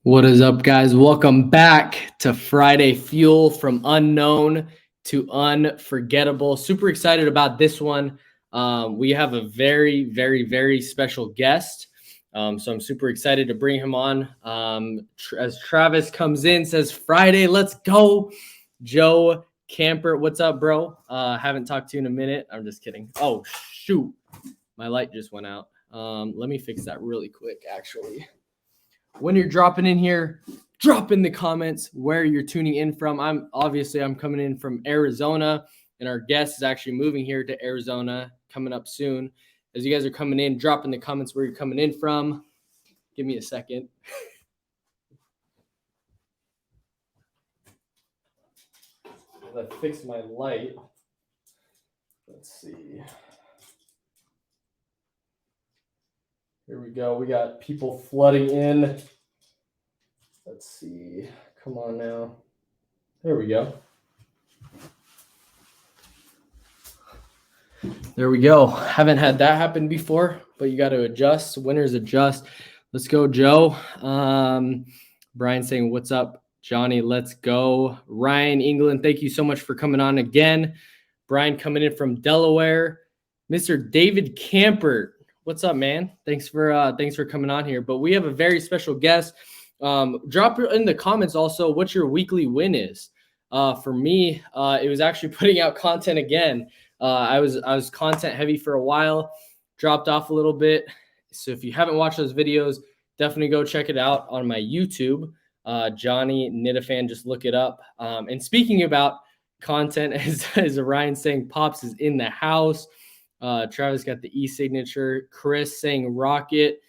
What is up, guys? Welcome back to Friday Fuel, from unknown to unforgettable. Super excited about this one. We have a very, very, very special guest. So I'm super excited to bring him on. As Travis comes in, says, Friday, let's go. Joe Camper, what's up, bro? Haven't talked to you in a minute. I'm just kidding. Oh, shoot. My light just went out. Let me fix that really quick, actually. When you're dropping in here, drop in the comments where you're tuning in from. I'm coming in from Arizona, and our guest is actually moving here to Arizona coming up soon. As you guys are coming in, drop in the comments where you're coming in from. Give me a second. I fixed my light. Let's see. Here we go. We got people flooding in. Let's see. Come on now. There we go. There we go. Haven't had that happen before, but you got to adjust. Winners adjust. Let's go, Joe. Brian saying, what's up, Johnny? Let's go. Ryan, England, thank you so much for coming on again. Brian coming in from Delaware. Mr. David Camper, what's up, man? Thanks for coming on here. But we have a very special guest. Drop in the comments also what your weekly win is. For me, it was actually putting out content again. I was content heavy for a while, dropped off a little bit. So if you haven't watched those videos, definitely go check it out on my YouTube. Johnny Nitafan, just look it up. And speaking about content, as Ryan saying, Pops is in the house. Travis got the e-signature. Chris saying Rocket.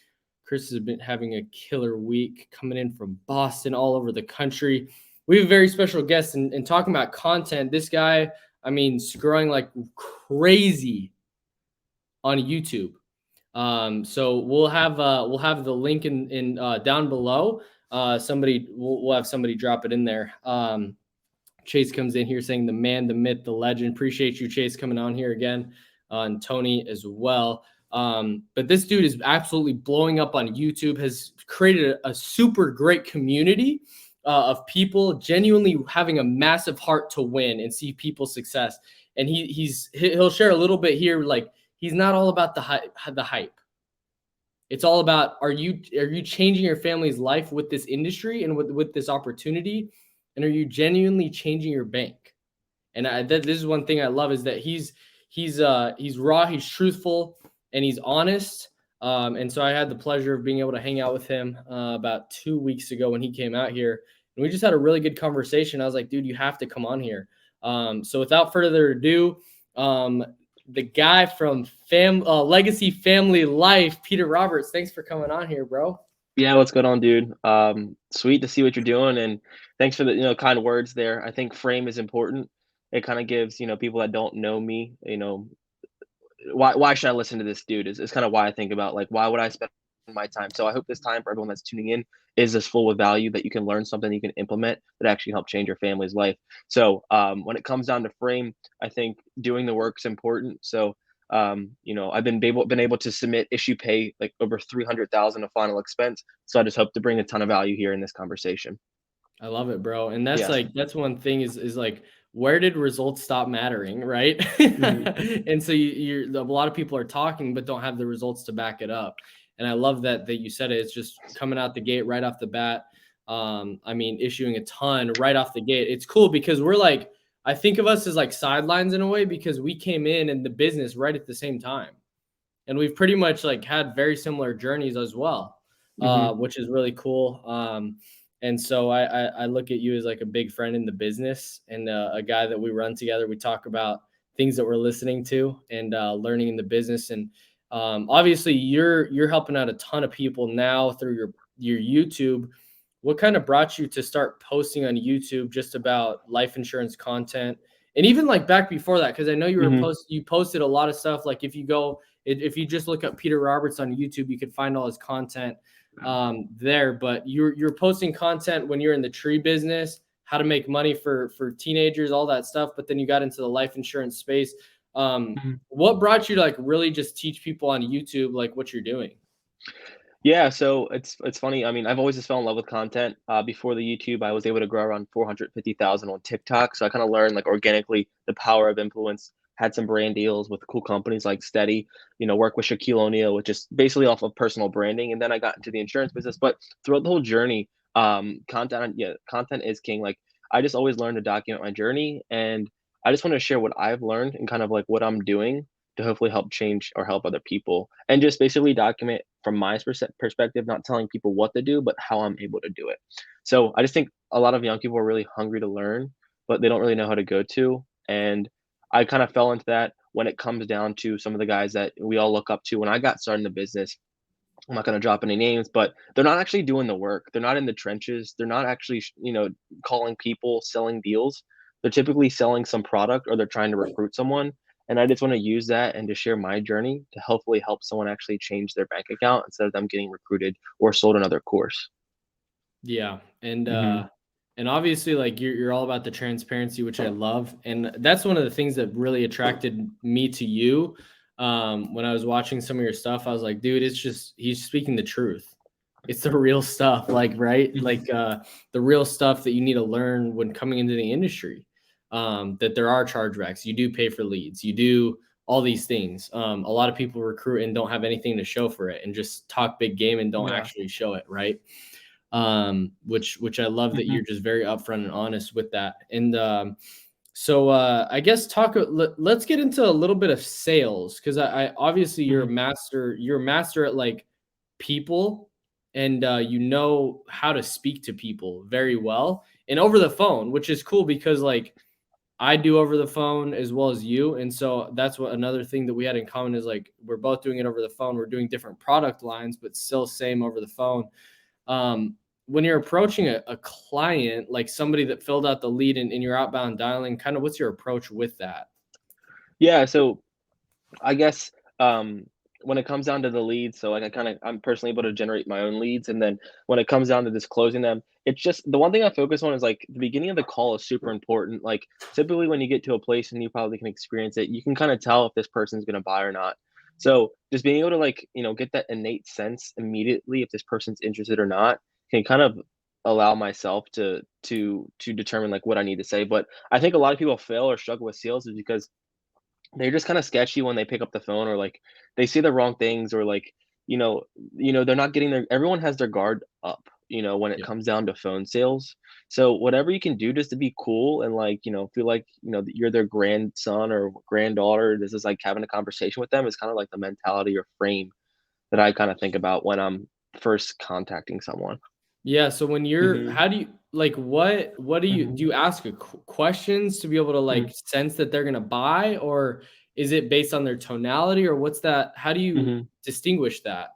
Chris has been having a killer week, coming in from Boston, all over the country. We have a very special guest, and talking about content. This guy, I mean, growing like crazy on YouTube. So we'll have the link in down below. We'll have somebody drop it in there. Chase comes in here saying the man, the myth, the legend. Appreciate you, Chase, coming on here again, and Tony as well. But this dude is absolutely blowing up on YouTube, has created a super great community of people genuinely having a massive heart to win and see people's success. And he'll share a little bit here. Like, he's not all about the hype. It's all about, are you changing your family's life with this industry and with this opportunity? And are you genuinely changing your bank? And this is one thing I love, is that he's raw, he's truthful, and he's honest. And so I had the pleasure of being able to hang out with him about 2 weeks ago when he came out here. And we just had a really good conversation. I was like, dude, you have to come on here. So without further ado, the guy from Legacy Family Life, Peter Roberts, thanks for coming on here, bro. Yeah, what's going on, dude? Sweet to see what you're doing, and thanks for the kind words there. I think frame is important. It kind of gives people that don't know me, why should I listen to this dude? Is kind of why I think about, like, why would I spend my time? So I hope this time for everyone that's tuning in is as full with value, that you can learn something you can implement that actually help change your family's life. So when it comes down to frame, I think doing the work is important. So I've been able to submit issue pay like over 300,000 of final expense. So I just hope to bring a ton of value here in this conversation. I love it, bro. And that's Yeah. that's one thing is like, where did results stop mattering, right? Mhm. And so a lot of people are talking but don't have the results to back it up. And I love that you said it. It's just coming out the gate right off the bat. I mean, issuing a ton right off the gate. It's cool because we're like, I think of us as like sidelines in a way, because we came in the business right at the same time. And we've pretty much like had very similar journeys as well, which is really cool. And so I look at you as like a big friend in the business, and a guy that we run together. We talk about things that we're listening to and learning in the business. And obviously you're helping out a ton of people now through your YouTube. What kind of brought you to start posting on YouTube just about life insurance content? And even like back before that, because I know you posted a lot of stuff. Like if you just look up Peter Roberts on YouTube, you could find all his content there. But you're posting content when you're in the tree business, how to make money for teenagers, all that stuff. But then you got into the life insurance space. What brought you to like really just teach people on YouTube like what you're doing? Yeah, so it's funny. I mean, I've always just fell in love with content. Before the YouTube, I was able to grow around 450,000 on TikTok. So I kind of learned like organically the power of influence. Had some brand deals with cool companies like Steady, work with Shaquille O'Neal, which is basically off of personal branding. And then I got into the insurance business. But throughout the whole journey, content is king. Like I just always learn to document my journey, and I just want to share what I've learned and kind of like what I'm doing to hopefully help change or help other people, and just basically document from my perspective, not telling people what to do, but how I'm able to do it. So I just think a lot of young people are really hungry to learn, but they don't really know how to go to. And I kind of fell into that when it comes down to some of the guys that we all look up to. When I got started in the business, I'm not going to drop any names, but they're not actually doing the work. They're not in the trenches. They're not actually, calling people, selling deals. They're typically selling some product, or they're trying to recruit someone. And I just want to use that and to share my journey to hopefully help someone actually change their bank account instead of them getting recruited or sold another course. Yeah. Hmm. And obviously like you're all about the transparency, which I love. And that's one of the things that really attracted me to you. When I was watching some of your stuff, I was like, dude, it's just he's speaking the truth. It's the real stuff, like, right? Hmm. Like the real stuff that you need to learn when coming into the industry. That there are chargebacks, you do pay for leads, you do all these things. A lot of people recruit and don't have anything to show for it and just talk big game and don't Yeah. actually show it, right? Which I love that Hmm. you're just very upfront and honest with that. And so I guess let's get into a little bit of sales, because I obviously Hmm. you're a master at like people, and you know how to speak to people very well and over the phone, which is cool because like I do over the phone as well as you. And so that's what another thing that we had in common is like we're both doing it over the phone. We're doing different product lines, but still same over the phone. When you're approaching a client, like somebody that filled out the lead and you're outbound dialing, kind of what's your approach with that? Yeah. So I guess, when it comes down to the leads, so, like, I'm personally able to generate my own leads, and then when it comes down to disclosing them, it's just the one thing I focus on is, like, the beginning of the call is super important. Like, typically, when you get to a place and you probably can experience it, you can kinda tell if this person's gonna buy or not. So, just being able to, like, get that innate sense immediately if this person's interested or not can kind of allow myself to determine, like, what I need to say. But I think a lot of people fail or struggle with sales is because they're just kinda sketchy when they pick up the phone, or, like, they say the wrong things, or, like, you know they're not getting their everyone has their guard up, when it Yeah. comes down to phone sales. So, whatever you can do just to be cool and, like, feel like, that you're their grandson or granddaughter, this is like having a conversation with them is kinda like the mentality or frame that I kinda think about when I'm first contacting someone. Yeah. So when you're, Mhm, how do you like what do mhm, you ask questions to be able to like mhm, sense that they're gonna buy, or is it based on their tonality, or what's that? How do you mhm. distinguish that?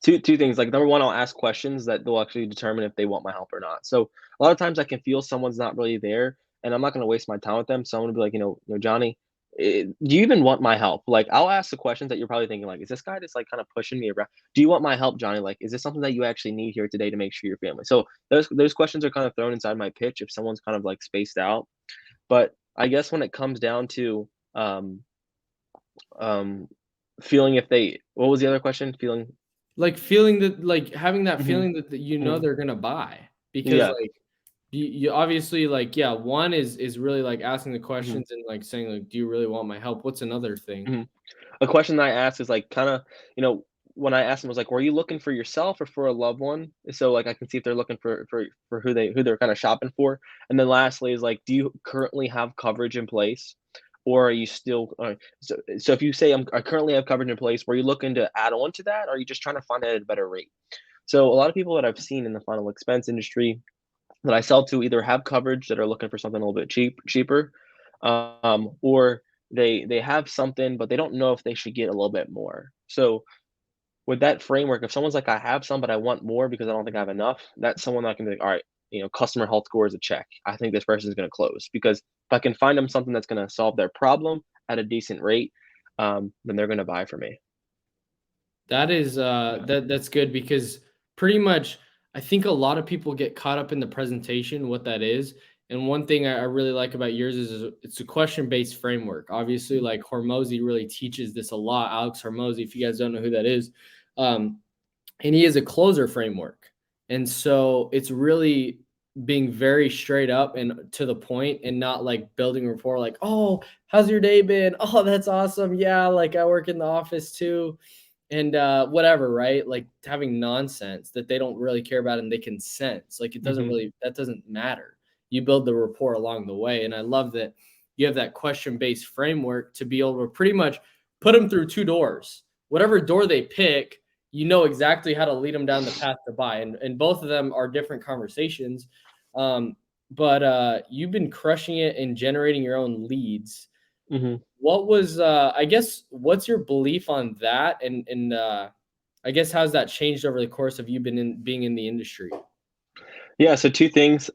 Two things. Like, number one, I'll ask questions that will actually determine if they want my help or not. So a lot of times I can feel someone's not really there, and I'm not going to waste my time with them. So I'm going to be like, Johnny, do you even want my help? Like, I'll ask the questions that you're probably thinking, like, is this guy just like kind of pushing me around? Do you want my help, Johnny? Like, is this something that you actually need here today to make sure your family? So those questions are kind of thrown inside my pitch if someone's kind of like spaced out. But I guess when it comes down to um um feeling if they, what was the other question? Feeling. Like feeling that, like having that Mhm, feeling that you know mhm. they're gonna buy, because Yeah. like you obviously like, yeah, one is really like asking the Mhm, questions and like saying like, do you really want my help? What's another thing? mhm. A question that I asked is like kind of, you know, when I asked them was like, were you looking for yourself or for a loved one? So like I can see if they're looking for who they're kind of shopping for. And then lastly is like, do you currently have coverage in place? Or are you still so if you say I currently have coverage in place, were you looking to add on to that? Or are you just trying to find it at a better rate? So a lot of people that I've seen in the final expense industry that I sell to either have coverage that are looking for something a little bit cheaper, or they have something, but they don't know if they should get a little bit more. So with that framework, if someone's like, I have some, but I want more because I don't think I have enough, that's someone that can be like, all right, customer health score is a check. I think this person is going to close because if I can find them something that's going to solve their problem at a decent rate, then they're going to buy from me. That is Yeah. that's good, because pretty much I think a lot of people get caught up in the presentation, what that is. And one thing I really like about yours is it's a question-based framework. Obviously, like Hormozy really teaches this a lot. Alex Hormozy, if you guys don't know who that is, um, and he has a closer framework. And so it's really being very straight up and to the point, and not like building rapport like, oh, how's your day been? Oh, that's awesome. Yeah, like I work in the office too. And whatever, right? Like having nonsense that they don't really care about and they can sense. Like it doesn't Mhm. really, that doesn't matter. You build the rapport along the way. And I love that you have that question-based framework to be able to pretty much put them through two doors. Whatever door they pick, you know exactly how to lead them down the path to buy. And both of them are different conversations. But you've been crushing it in generating your own leads. Mhm. What was I guess what's your belief on that? And I guess how's that changed over the course of you being in the industry? Yeah, so 2 things.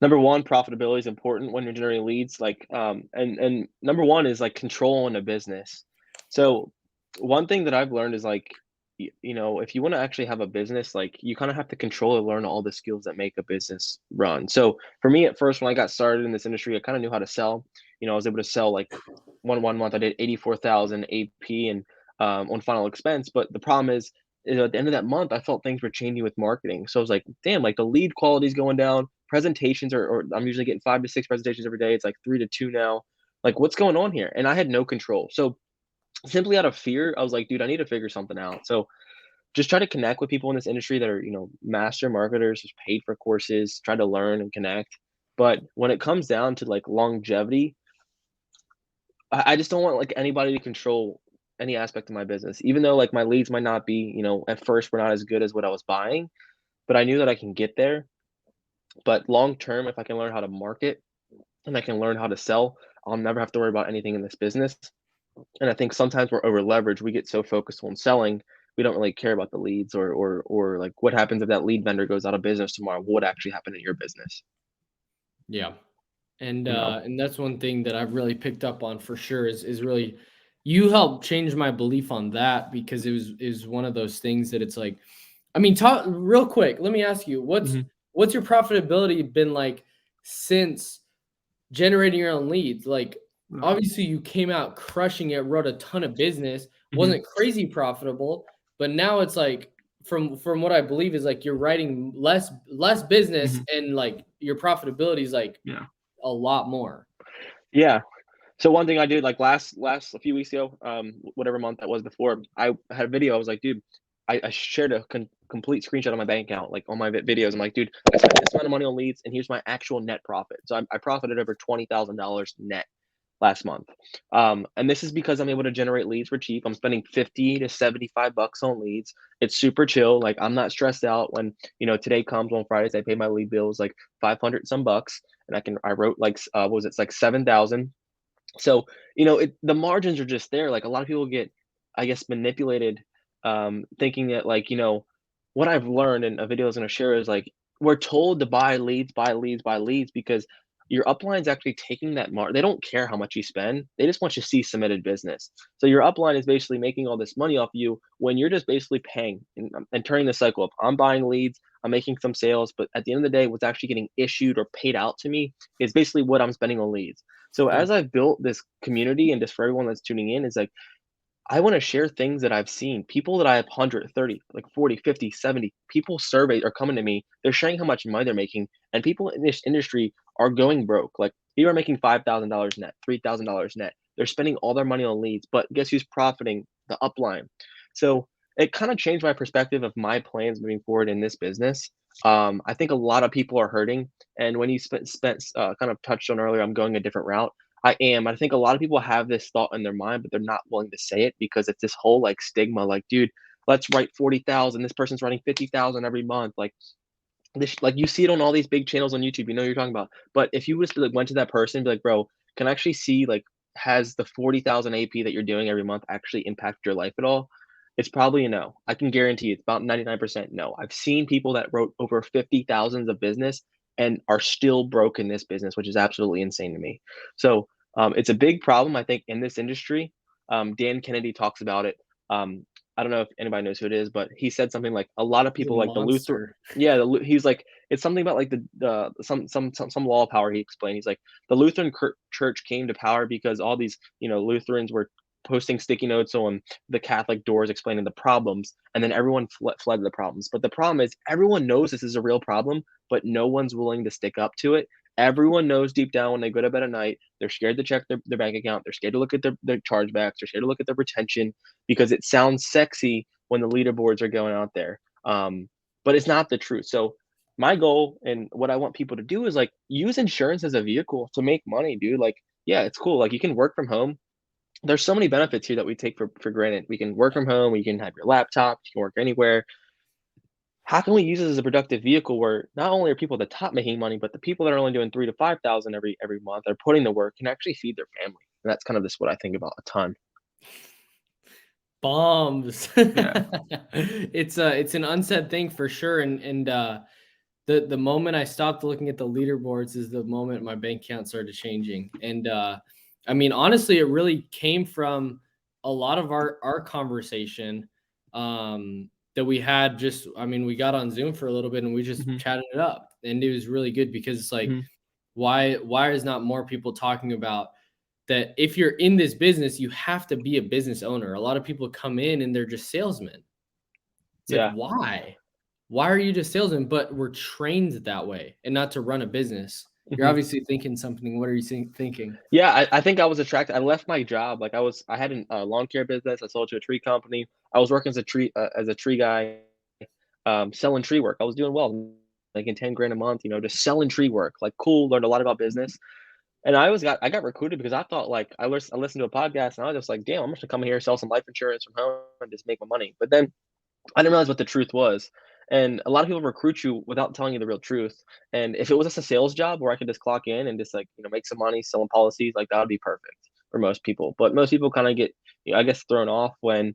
Number one, profitability is important when you're generating leads. Like, and number one is like control in a business. So one thing that I've learned is like, if you want to actually have a business, like you kind of have to control and learn all the skills that make a business run. So for me, at first, when I got started in this industry, I kind of knew how to sell. I was able to sell like one month I did 84,000 AP and on final expense. But the problem is, at the end of that month, I felt things were changing with marketing. So I was like, damn, like the lead quality is going down. Presentations or I'm usually getting 5 to 6 presentations every day. It's like 3 to 2 now. Like, what's going on here? And I had no control. So simply out of fear, I was like, dude, I need to figure something out. So just try to connect with people in this industry that are, master marketers, just paid for courses, try to learn and connect. But when it comes down to like longevity, I just don't want like anybody to control any aspect of my business. Even though like my leads might not be, at first were not as good as what I was buying, but I knew that I can get there. But long term, if I can learn how to market and I can learn how to sell, I'll never have to worry about anything in this business. And I think sometimes we're over leveraged. We get so focused on selling, we don't really care about the leads or like what happens if that lead vendor goes out of business tomorrow. What would actually happen in your business? Yeah. And You know. and that's one thing that I've really picked up on for sure is really you helped change my belief on that, because it was one of those things that it's like, I mean, talk real quick. Let me ask you, Mhm. what's your profitability been like since generating your own leads? Like, Mhm. obviously you came out crushing it, wrote a ton of business, Mhm. wasn't crazy profitable, but now it's like from what I believe is like you're writing less business, Mhm. and like your profitability is like Yeah. a lot more. Yeah. So one thing I did like last a few weeks ago, whatever month that was before, I had a video. I was like, dude, I shared a complete screenshot of my bank account, like on my videos. I'm like, dude, I spent this amount of money on leads, and here's my actual net profit. So I profited over $20,000 net last month. And this is because I'm able to generate leads for cheap. I'm spending 50 to 75 bucks on leads. It's super chill. Like I'm not stressed out when, today comes on Fridays. I pay my lead bills like 500 some bucks, and I wrote like, what was it? It's like 7,000. So, the margins are just there. Like a lot of people get, I guess, manipulated, thinking that like, what I've learned in a video I was going to share is like, we're told to buy leads, buy leads, buy leads because your upline is actually taking that they don't care how much you spend. They just want you to see submitted business. So your upline is basically making all this money off you when you're just basically paying and turning the cycle up. I'm buying leads, I'm making some sales, but at the end of the day, what's actually getting issued or paid out to me is basically what I'm spending on leads. So Yeah. as I've built this community and just for everyone that's tuning in, is like I want to share things that I've seen. People that I have 130, like 40, 50, 70 people surveyed are coming to me. They're sharing how much money they're making. And people in this industry are going broke. Like people are making $5,000 net, $3,000 net. They're spending all their money on leads, but guess who's profiting? The upline. So it kind of changed my perspective of my plans moving forward in this business. I think a lot of people are hurting. And when you kind of touched on earlier, I'm going a different route. I am. I think a lot of people have this thought in their mind, but they're not willing to say it because it's this whole like stigma, like, dude, let's write 40,000. This person's writing 50,000 every month. Like this, like you see it on all these big channels on YouTube. You know what you're talking about. But if you just like went to that person and be like, bro, can I actually see like has the 40,000 AP that you're doing every month actually impact your life at all? It's probably a no. I can guarantee you it's about 99% no. I've seen people that wrote over 50,000 of business and are still broke in this business, which is absolutely insane to me. So it's a big problem, I think, in this industry. Dan Kennedy talks about it. I don't know if anybody knows who it is, but he said something like a lot of He's a people like the Luther. monster. Yeah, he's like it's something about like the some law of power. He explained he's like the Lutheran church came to power because all these Lutherans were posting sticky notes on the Catholic doors explaining the problems, and then everyone fled the problems. But the problem is everyone knows this is a real problem, but no one's willing to stick up to it. Everyone knows deep down when they go to bed at night, they're scared to check their bank account. They're scared to look at their chargebacks. They're scared to look at their retention because it sounds sexy when the leaderboards are going out there. But it's not the truth. So my goal and what I want people to do is like use insurance as a vehicle to make money, dude. Like, yeah, it's cool. Like you can work from home. There's so many benefits here that we take for granted. We can work from home. We can have your laptop. You can work anywhere. How can we use it as a productive vehicle where not only are people at the top making money, but the people that are only doing 3 to 5 thousand every month are putting the work can actually feed their family. And that's kind of just what I think about a ton. Bombs. Yeah. It's an unsaid thing for sure. And the moment I stopped looking at the leaderboards is the moment my bank account started changing. And I mean, honestly, it really came from a lot of our conversation that we had. Just, I mean, we got on Zoom for a little bit and we just Mhm, chatted it up, and it was really good because it's like, mhm. why is not more people talking about that? If you're in this business, you have to be a business owner. A lot of people come in and they're just salesmen. It's like, Yeah. why? Why are you just salesman? But we're trained that way and not to run a business. You're Mhm. obviously thinking something. What are you thinking? Yeah, I think I was attracted. I left my job. Like I had a lawn care business. I sold to a tree company. I was working as a tree guy, selling tree work. I was doing well, making 10 grand a month. Just selling tree work. Like cool. Learned a lot about business. And I got recruited because I thought like I listened to a podcast and I was just like, damn, I'm just gonna come here, sell some life insurance from home, and just make my money. But then I didn't realize what the truth was. And a lot of people recruit you without telling you the real truth. And if it was just a sales job where I could just clock in and just like, make some money selling policies, like that would be perfect for most people. But most people kind of get, I guess, thrown off when,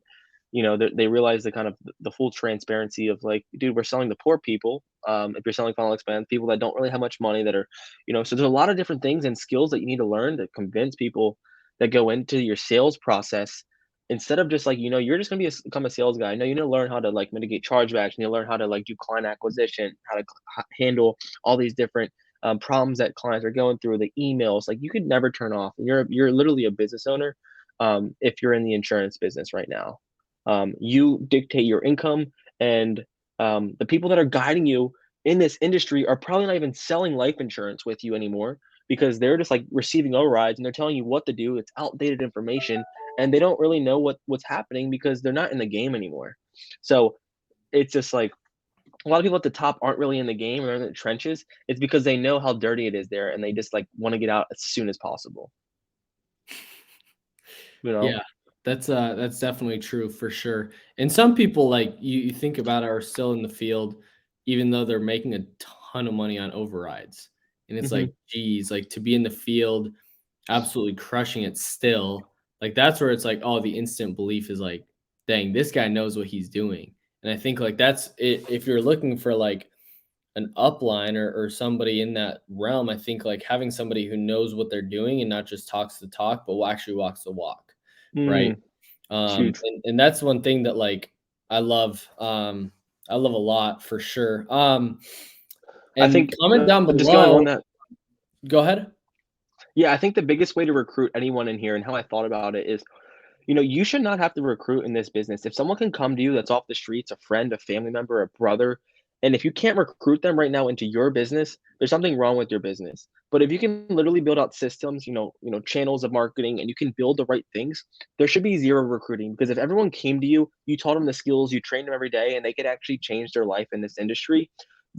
they realize the kind of the full transparency of like, dude, we're selling to poor people. If you're selling final expense, people that don't really have much money that are, so there's a lot of different things and skills that you need to learn to convince people that go into your sales process instead of just like, you're just gonna become a sales guy. No, you need to learn how to like mitigate chargebacks. You need to learn how to like do client acquisition, how to handle all these different problems that clients are going through, the emails. Like you could never turn off. And you're literally a business owner if you're in the insurance business right now. You dictate your income, and the people that are guiding you in this industry are probably not even selling life insurance with you anymore because they're just like receiving overrides and they're telling you what to do. It's outdated information and they don't really know what's happening because they're not in the game anymore. So it's just like a lot of people at the top aren't really in the game or in the trenches. It's because they know how dirty it is there and they just like want to get out as soon as possible. You know? Yeah, that's definitely true for sure. And some people, like you think about it, are still in the field, even though they're making a ton of money on overrides. And it's Hmm. like, geez, like to be in the field, absolutely crushing it still. Like that's where it's like, oh, the instant belief is like, dang, this guy knows what he's doing. And I think like that's it. If you're looking for like an upline or somebody in that realm, I think like having somebody who knows what they're doing and not just talks the talk, but actually walks the walk, right? Mm, huge. And that's one thing that like I love. I love a lot for sure. I And think comment down just going on below. that. Go ahead. Yeah, I think the biggest way to recruit anyone in here and how I thought about it is, you should not have to recruit in this business. If someone can come to you that's off the streets, a friend, a family member, a brother, and if you can't recruit them right now into your business, there's something wrong with your business. But if you can literally build out systems, channels of marketing, and you can build the right things, there should be zero recruiting. Because if everyone came to you, you taught them the skills, you trained them every day, and they could actually change their life in this industry,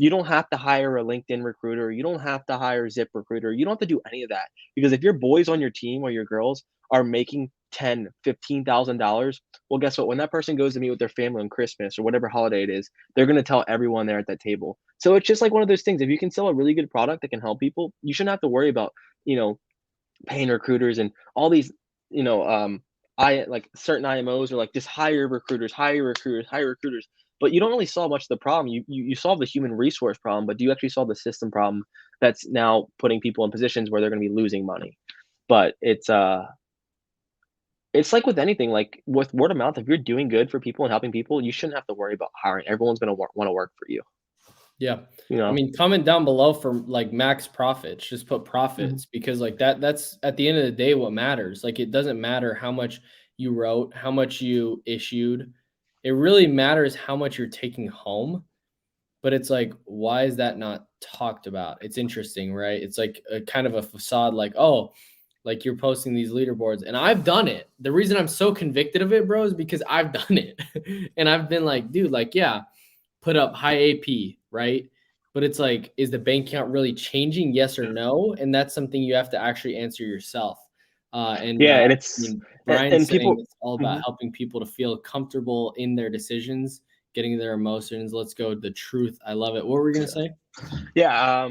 you don't have to hire a LinkedIn recruiter. You don't have to hire Zip recruiter. You don't have to do any of that. Because if your boys on your team or your girls are making 10, $15,000, well, guess what? When that person goes to meet with their family on Christmas or whatever holiday it is, they're going to tell everyone there at that table. So it's just like one of those things. If you can sell a really good product that can help people, you shouldn't have to worry about, you know, paying recruiters and all these, you know, I like certain IMOs are like just hire recruiters, hire recruiters, hire recruiters. But you don't really solve much of the problem. You solve the human resource problem, but do you actually solve the system problem that's now putting people in positions where they're going to be losing money? But it's like with anything, like with word of mouth, if you're doing good for people and helping people, you shouldn't have to worry about hiring. Everyone's gonna want to work for you. Yeah. You I know. mean, comment down below for like max profits. Just put Mhm. profits because like that's at the end of the day what matters. Like it doesn't matter how much you wrote, how much you issued. It really matters how much you're taking home, but it's like, why is that not talked about? It's interesting, right? It's like a kind of a facade, like, oh, like you're posting these leaderboards, and I've done it. The reason I'm so convicted of it, bro, is because I've done it. And I've been like, dude, like, yeah, put up high AP, right? But it's like, is the bank account really changing? Yes or no? And that's something you have to actually answer yourself. Yeah, and I it's mean, Brian's and saying people. it's all about Mhm. helping people to feel comfortable in their decisions, getting their emotions. Let's go the truth. I love it. What were we gonna say? Yeah,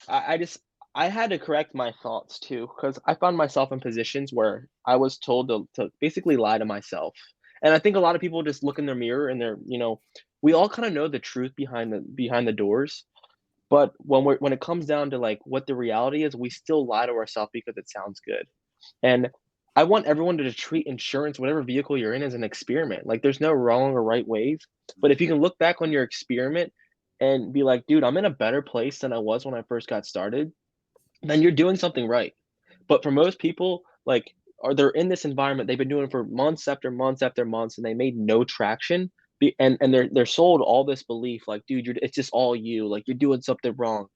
I just I had to correct my thoughts too because I found myself in positions where I was told to basically lie to myself. And I think a lot of people just look in their mirror and we all kind of know the truth behind the doors. But when it comes down to like what the reality is, we still lie to ourselves because it sounds good. And I want everyone to treat insurance, whatever vehicle you're in, as an experiment. Like there's no wrong or right ways. But if you can look back on your experiment and be like, dude, I'm in a better place than I was when I first got started, then you're doing something right. But for most people, like, are they're in this environment, they've been doing it for months after months after months, and they made no traction. And they're sold all this belief, like, dude, it's just all you, like you're doing something wrong.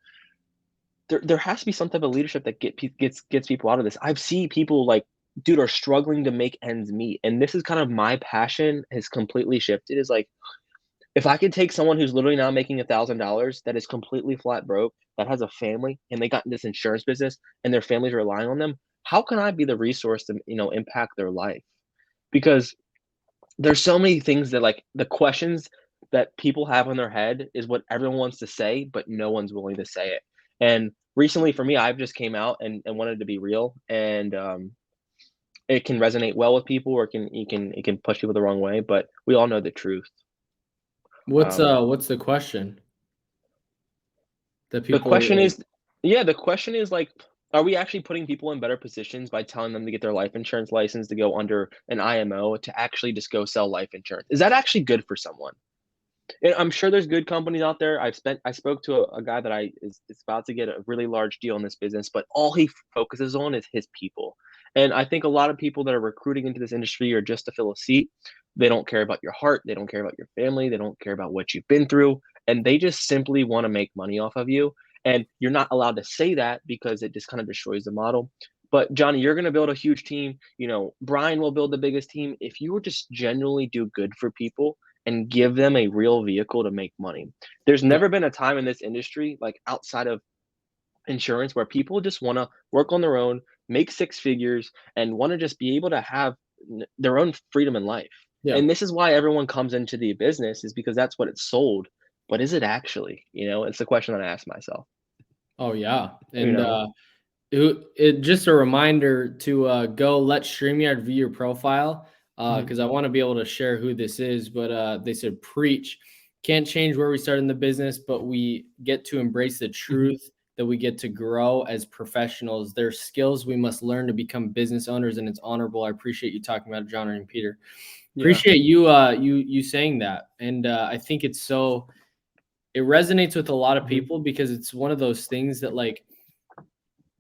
There has to be some type of leadership that gets people out of this. I've seen people like, dude, are struggling to make ends meet, and this is kind of my passion has completely shifted. Is like if I could take someone who's literally now making $1,000 that is completely flat broke, that has a family, and they got in this insurance business, and their families are relying on them, how can I be the resource to impact their life? Because there's so many things that like the questions that people have in their head is what everyone wants to say, but no one's willing to say it. And recently for me, I've just came out and wanted to be real, and it can resonate well with people, or it can push people the wrong way. But we all know the truth. Um, What's the question that The people question like? is yeah, the question is, like, are we actually putting people in better positions by telling them to get their life insurance license to go under an IMO to actually just go sell life insurance? Is that actually good for someone? And I'm sure there's good companies out there. I spoke to a guy that is about to get a really large deal in this business, but all he focuses on is his people. And I think a lot of people that are recruiting into this industry are just to fill a seat. They don't care about your heart, they don't care about your family, they don't care about what you've been through, and they just simply want to make money off of you. And you're not allowed to say that because it just kind of destroys the model. But Johnny, you're going to build a huge team. Brian will build the biggest team. If you would just genuinely do good for people and give them a real vehicle to make money. There's Yeah. never been a time in this industry, like outside of insurance, where people just want to work on their own, make six figures, and want to just be able to have their own freedom in life. Yeah. And this is why everyone comes into the business, is because that's what it's sold. But is it actually? It's the question that I ask myself. Oh yeah. You And know. just a reminder to go let StreamYard view your profile, Mhm. because I want to be able to share who this is. But they said, preach. Can't change where we start in the business, but we get to embrace the Mhm. truth that we get to grow as professionals. There's skills we must learn to become business owners, and it's honorable. I appreciate you talking about it, John and Peter. Yeah. Appreciate you you saying that. And I think it resonates with a lot of Mhm. people because it's one of those things that, like,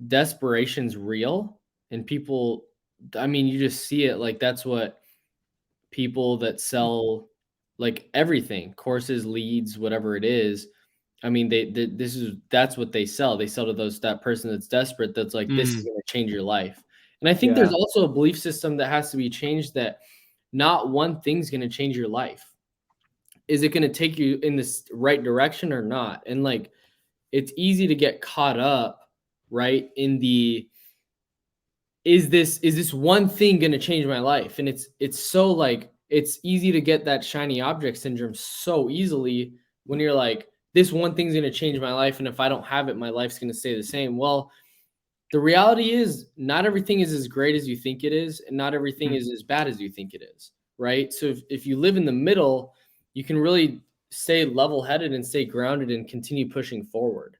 desperation's real, and people, I mean, you just see it. Like, that's what people that sell, like, everything, courses, leads, whatever it is. I mean, that's what they sell. They sell to that person that's desperate, that's like, this is Mm. going to change your life. And I think there's Yeah. also a belief system that has to be changed, that not one thing's going to change your life. Is it going to take you in this right direction or not? And like, it's easy to get caught up, right, in the, is this one thing going to change my life? And it's so, like, it's easy to get that shiny object syndrome so easily, when you're like, this one thing's going to change my life, and if I don't have it, my life's going to stay the same. Well, the reality is, not everything is as great as you think it is, and not everything Mhm. is as bad as you think it is, right? So if you live in the middle, you can really stay level-headed and stay grounded and continue pushing forward.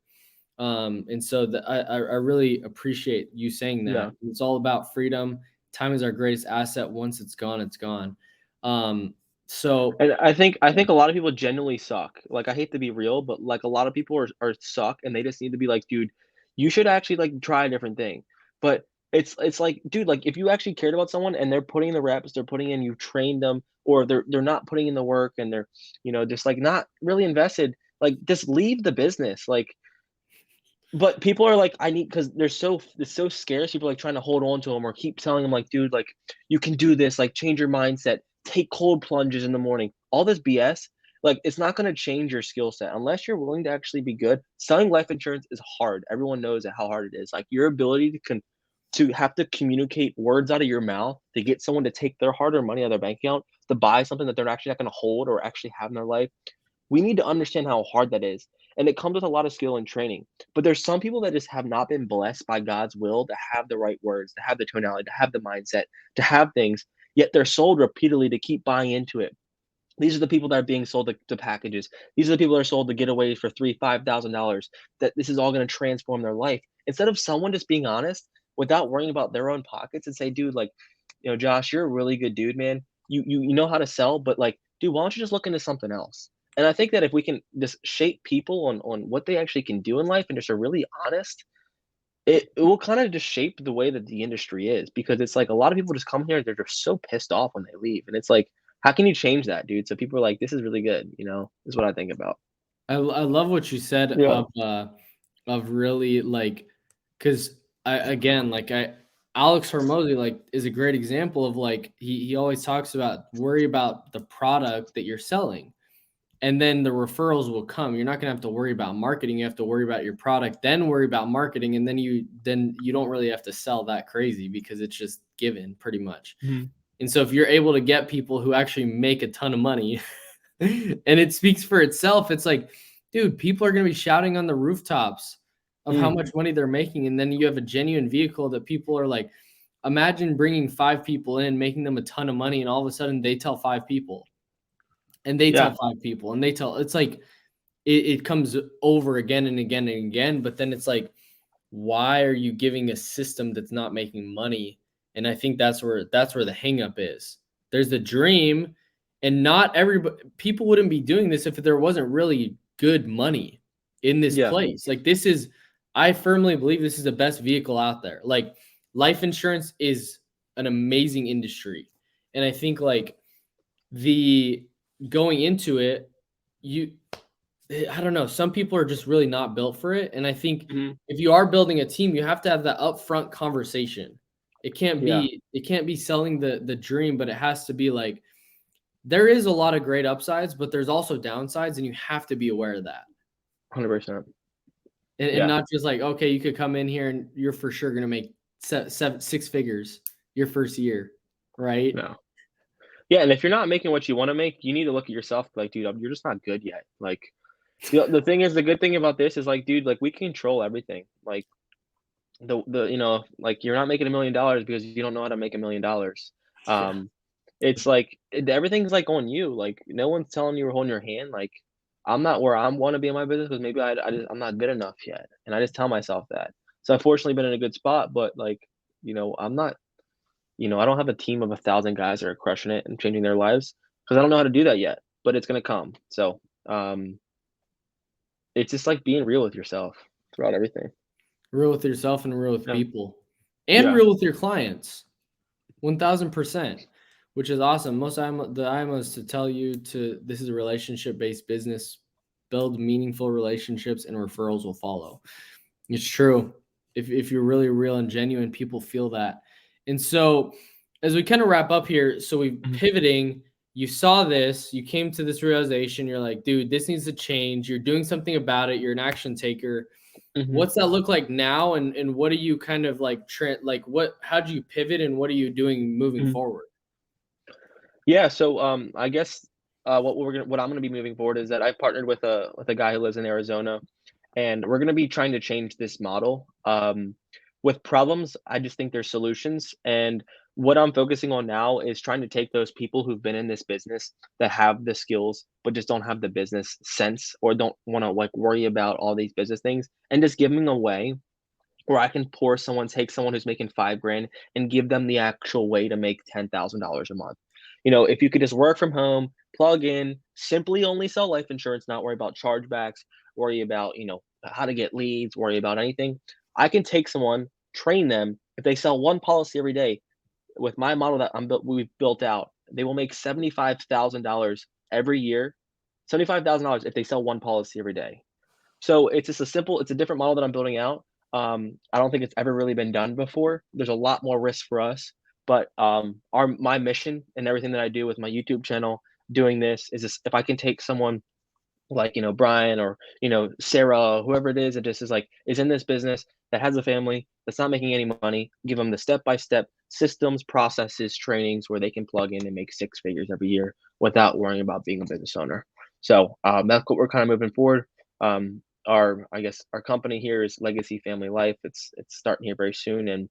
And so I really appreciate you saying Yeah. that. It's all about freedom. Time is our greatest asset. Once it's gone, it's gone. Um, so And I think a lot of people genuinely suck. Like, I hate to be real, but, like, a lot of people are suck, and they just need to be like, "Dude, you should actually, like, try a different thing." But It's like, dude, like, if you actually cared about someone and they're putting in the reps, they're putting in, you've trained them, or they're not putting in the work and they're, just, like, not really invested, like, just leave the business, like, but people are like, I need, because it's so scarce, people are, like, trying to hold on to them or keep telling them, like, "Dude, like, you can do this, like, change your mindset, take cold plunges in the morning." All this BS, like, it's not gonna change your skill set unless you're willing to actually be good. Selling life insurance is hard. Everyone knows that how hard it is. Like, your ability to have to communicate words out of your mouth to get someone to take their hard-earned money out of their bank account to buy something that they're actually not gonna hold or actually have in their life, we need to understand how hard that is, and it comes with a lot of skill and training. But there's some people that just have not been blessed by God's will to have the right words, to have the tonality, to have the mindset, to have things, yet they're sold repeatedly to keep buying into it. These are the people that are being sold to packages. These are the people that are sold to getaways for $3,000, $5,000, that this is all gonna transform their life. Instead of someone just being honest without worrying about their own pockets and say, "Dude, like, Josh, you're a really good dude, man. You know how to sell, but, like, dude, why don't you just look into something else?" And I think that if we can just shape people on what they actually can do in life and just are really honest, it will kinda just shape the way that the industry is, because it's like a lot of people just come here, they're just so pissed off when they leave, and it's like, how can you change that, dude? So people are like, "This is really good," is what I think about. I love what you said Yeah. of really like, because I again like I Alex Hormozy like is a great example of like he always talks about worry about the product that you're selling, and then the referrals will come. You're not gonna have to worry about marketing. You have to worry about your product, then worry about marketing, and then you don't really have to sell that crazy because it's just given pretty much. Mhm. And so if you're able to get people who actually make a ton of money and it speaks for itself, it's like, dude, people are going to be shouting on the rooftops of how Mm. much money they're making. And then you have a genuine vehicle that people are like, imagine bringing 5 people in, making them a ton of money. And all of a sudden they tell 5 people and they tell Yeah, 5 people and they tell, it's like, it comes over again and again and again. But then it's like, why are you giving a system that's not making money? And I think that's where the hang up is. There's a dream, and not everybody people wouldn't be doing this if there wasn't really good money in this yeah, place. Like this is I firmly believe this is the best vehicle out there. Like life insurance is an amazing industry. And I think like the going into it, you I don't know. Some people are just really not built for it. And I think mhm, if you are building a team, you have to have that upfront conversation. It can't yeah, be selling the dream, but it has to be like there is a lot of great upsides, but there's also downsides, and you have to be aware of that. 100%. And Yeah, not just like, okay, you could come in here and you're for sure gonna make seven, 6 figures your first year, right? no. Yeah, and if you're not making what you wanna make, you need to look at yourself like, "Dude, you're just not good yet." Like, the thing is, the good thing about this is, like, dude, like, we control everything. Like, like, you're not making $1,000,000 because you don't know how to make $1,000,000. Yeah. Um, it's like everything's, like, on you. Like, no one's telling you or holding your hand. Like, I'm not where I wanna be in my business because maybe I'm not good enough yet, and I just tell myself that. So I've fortunately been in a good spot, but, like, I'm not, I don't have a team of 1,000 guys that are crushing it and changing their lives because I don't know how to do that yet, but it's gonna come. So, it's just, like, being real with yourself throughout everything. Real with yourself and real with Yeah. people. And Yeah. real with your clients. 1000%, which is awesome. The IMO is to tell you to this is a relationship-based business. Build meaningful relationships and referrals will follow. It's true. If you're really real and genuine, people feel that. And so as we kind of wrap up here, so we Mhm. pivoting, you saw this, you came to this realization, you're like, dude, this needs to change. You're doing something about it. You're an action taker. Mhm. What's that look like now? And what are you kind of like how do you pivot and what are you doing moving Mhm. forward? Yeah, so, I guess, what I'm gonna be moving forward is that I've partnered with a guy who lives in Arizona, and we're gonna be trying to change this model. With problems, I just think there's solutions, and what I'm focusing on now is trying to take those people who've been in this business that have the skills, but just don't have the business sense or don't wanna, like, worry about all these business things, and just give them a way where I can take someone who's making 5 grand and give them the actual way to make $10,000 a month. If you could just work from home, plug in, simply only sell life insurance, not worry about chargebacks, worry about, how to get leads, worry about anything. I can take someone, train them, If they sell one policy every day with my model that we've built out, they will make $75,000 every year. $75,000 if they sell one policy every day. So it's just it's a different model that I'm building out. I don't think it's ever really been done before. There's a lot more risk for us, but my mission and everything that I do with my YouTube channel, doing this is this, if I can take someone like, Brian or, Sarah, whoever it is that just is in this business, that has a family, that's not making any money, give them the step-by-step systems, processes, trainings where they can plug in and make six figures every year without worrying about being a business owner. So that's what we're kind of moving forward. I guess our company here is Legacy Family Life. It's starting here very soon. And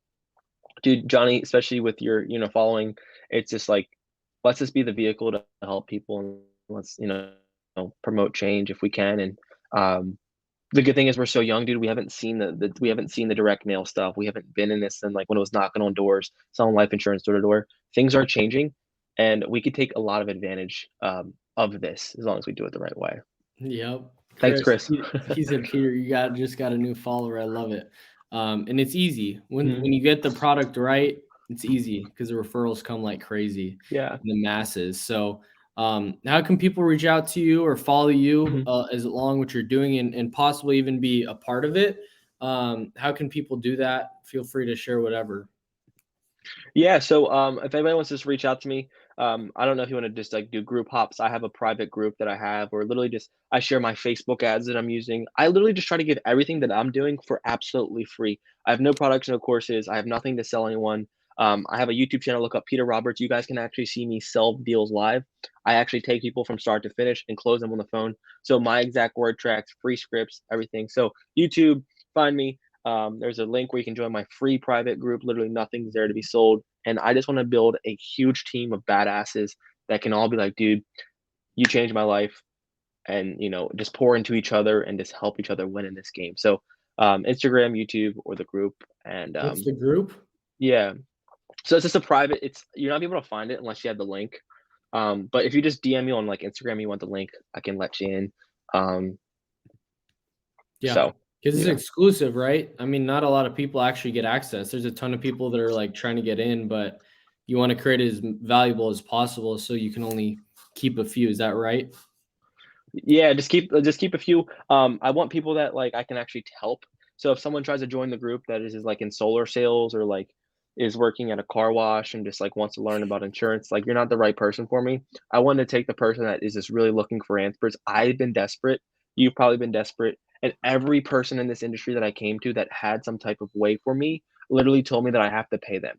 dude, Johnny, especially with your, following, it's just like, let's just be the vehicle to help people, and let's, promote change if we can. And the good thing is we're so young, dude. We haven't seen the direct mail stuff. We haven't been in this, and like when it was knocking on doors, selling life insurance door to door. Things are changing, and we could take a lot of advantage of this as long as we do it the right way. Yep. Thanks, Chris. He said, Peter, you just got a new follower. I love it. And it's easy when Mhm. you get the product right. It's easy because the referrals come like crazy Yeah. in the masses. So how can people reach out to you or follow you as along what you're doing and possibly even be a part of it? How can people do that? Feel free to share whatever. Yeah, so if anybody wants to just reach out to me, I don't know if you want to just like do group hops. I have a private group that I have, or literally just I share my Facebook ads that I'm using. I literally just try to give everything that I'm doing for absolutely free. I have no products, no courses. I have nothing to sell anyone. I have a YouTube channel. Look up Peter Roberts. You guys can actually see me sell deals live. I actually take people from start to finish and close them on the phone. So my exact word tracks, free scripts, everything. So YouTube, find me. There's a link where you can join my free private group. Literally nothing's there to be sold. And I just want to build a huge team of badasses that can all be like, dude, you changed my life. And, just pour into each other and just help each other win in this game. So Instagram, YouTube, or the group. And What's the group? yeah. So it's just a private, you're not able to find it unless you have the link. But if you just DM me on like Instagram, you want the link, I can let you in. Yeah. So Because it's exclusive, right? I mean, not a lot of people actually get access. There's a ton of people that are like trying to get in, but you want to create it as valuable as possible so you can only keep a few. Is that right? Yeah, just keep a few. I want people that like I can actually help. So if someone tries to join the group that is like in solar sales or like is working at a car wash and just like wants to learn about insurance, like you're not the right person for me. I want to take the person that is just really looking for answers. I've been desperate. You've probably been desperate. And every person in this industry that I came to that had some type of way for me literally told me that I have to pay them.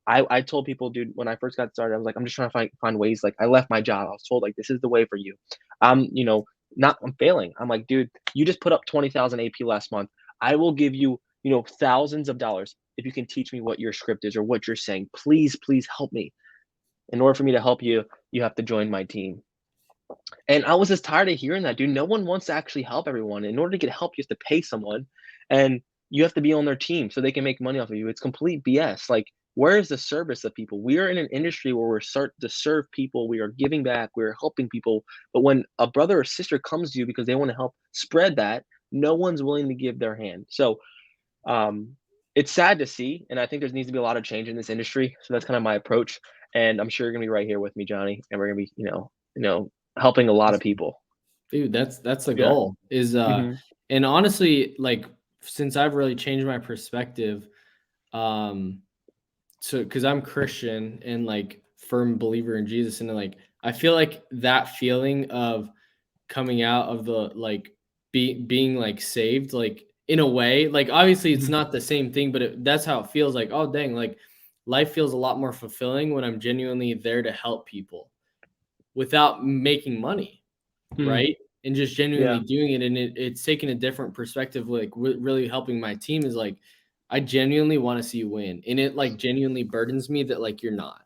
I told people, dude, when I first got started, I was like, I'm just trying to find ways. Like I left my job. I was told like this is the way for you. I'm failing. I'm like, dude, you just put up 20,000 AP last month. I will give you, thousands of dollars if you can teach me what your script is or what you're saying. Please, please help me. In order for me to help you, you have to join my team. And I was just tired of hearing that, dude. No one wants to actually help everyone. In order to get help, you have to pay someone and you have to be on their team so they can make money off of you. It's complete BS. Like, where is the service of people? We are in an industry where we're start to serve people. We are giving back. We're helping people. But when a brother or sister comes to you because they want to help spread that, no one's willing to give their hand. So it's sad to see. And I think there needs to be a lot of change in this industry. So that's kind of my approach. And I'm sure you're going to be right here with me, Johnny. And we're going to be, helping a lot of people. Dude, that's the Yeah. goal is and honestly, like since I've really changed my perspective, so because I'm Christian and like firm believer in Jesus, and like I feel like that feeling of coming out of the like being like saved, like in a way, like obviously it's not the same thing, but that's how it feels. Like, oh dang, like life feels a lot more fulfilling when I'm genuinely there to help people without making money, right? And just genuinely doing it. And it's taking a different perspective, like really helping my team is like, I genuinely want to see you win. And it like genuinely burdens me that like you're not,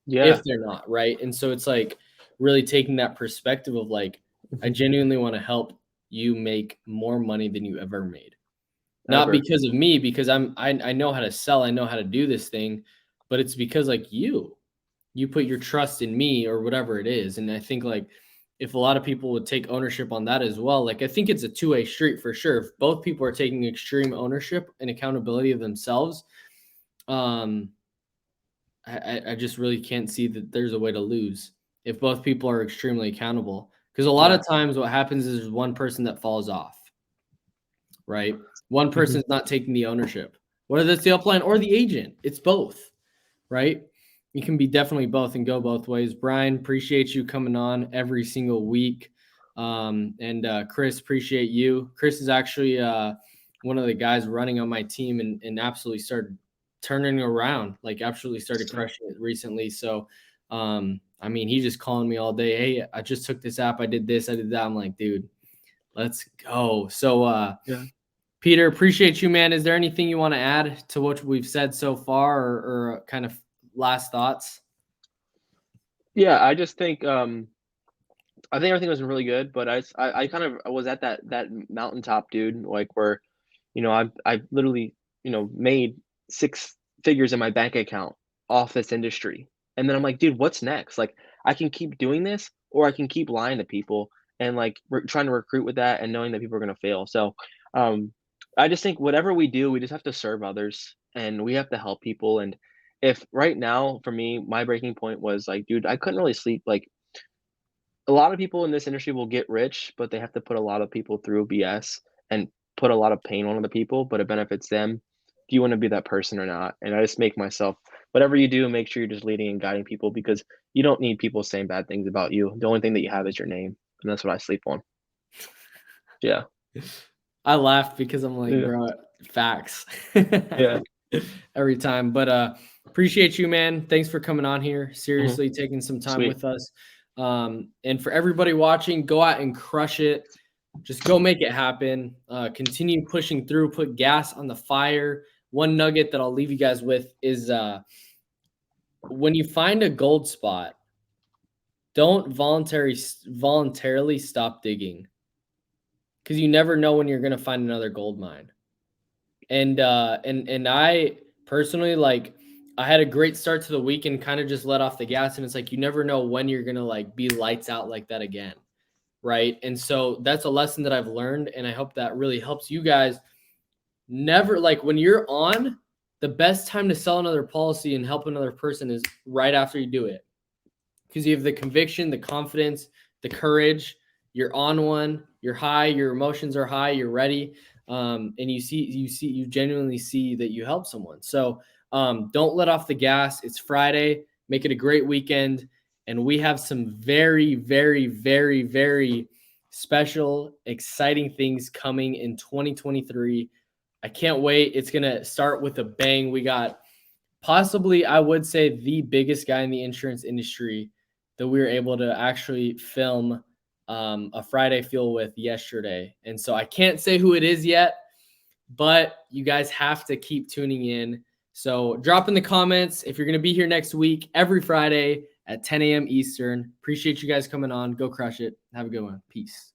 if they're not, right? And so it's like really taking that perspective of like, I genuinely want to help you make more money than you ever made. Not because of me, because I know how to sell, I know how to do this thing, but it's because like you put your trust in me or whatever it is. And I think like if a lot of people would take ownership on that as well, like I think it's a two-way street for sure. If both people are taking extreme ownership and accountability of themselves, um, I just really can't see that there's a way to lose if both people are extremely accountable. Because a lot Yeah. of times what happens is there's one person that falls off, right? One Mhm. person's not taking the ownership, whether it's the upline or the agent. It's both, right? You can be definitely both and go both ways. Brian, appreciate you coming on every single week. And Chris, appreciate you. Chris is actually one of the guys running on my team and absolutely started turning around, like absolutely started crushing it recently. So, I mean, he's just calling me all day. Hey, I just took this app. I did this. I did that. I'm like, dude, let's go. So, Yeah. Peter, appreciate you, man. Is there anything you want to add to what we've said so far or kind of last thoughts? Yeah, I just think I think everything was really good, but I kind of was at that mountaintop, dude, like where, I literally, made six figures in my bank account off this industry. And then I'm like, dude, what's next? Like I can keep doing this or I can keep lying to people and like trying to recruit with that and knowing that people are going to fail. So, um I just think whatever we do, we just have to serve others and we have to help people. And if right now for me, my breaking point was like, dude, I couldn't really sleep. Like a lot of people in this industry will get rich, but they have to put a lot of people through BS and put a lot of pain on other people, but it benefits them. Do you want to be that person or not? And I just make myself, whatever you do, make sure you're just leading and guiding people because you don't need people saying bad things about you. The only thing that you have is your name. And that's what I sleep on. Yeah. I laughed because I'm like, Yeah. bro, facts Yeah. every time. But appreciate you, man. Thanks for coming on here. Mhm. Seriously, taking some time Sweet. with us. And for everybody watching, go out and crush it. Just go make it happen. Continue pushing through, put gas on the fire. One nugget that I'll leave you guys with is when you find a gold spot, don't voluntarily stop digging because you never know when you're going to find another gold mine. And I personally, like, I had a great start to the week and kind of just let off the gas, and it's like you never know when you're going to like be lights out like that again, right? And so that's a lesson that I've learned, and I hope that really helps you guys. Never, like, when you're on, the best time to sell another policy and help another person is right after you do it, because you have the conviction, the confidence, the courage. You're on one, you're high, your emotions are high, you're ready, and you genuinely see that you help someone. So don't let off the gas. It's Friday. Make it a great weekend, and we have some very, very, very, very special, exciting things coming in 2023. I can't wait. It's gonna start with a bang. We got possibly, I would say, the biggest guy in the insurance industry that we were able to actually film a Friday Feel with yesterday. And so I can't say who it is yet, but you guys have to keep tuning in. So drop in the comments if you're going to be here next week, every Friday at 10 a.m. Eastern. Appreciate you guys coming on. Go crush it. Have a good one. Peace.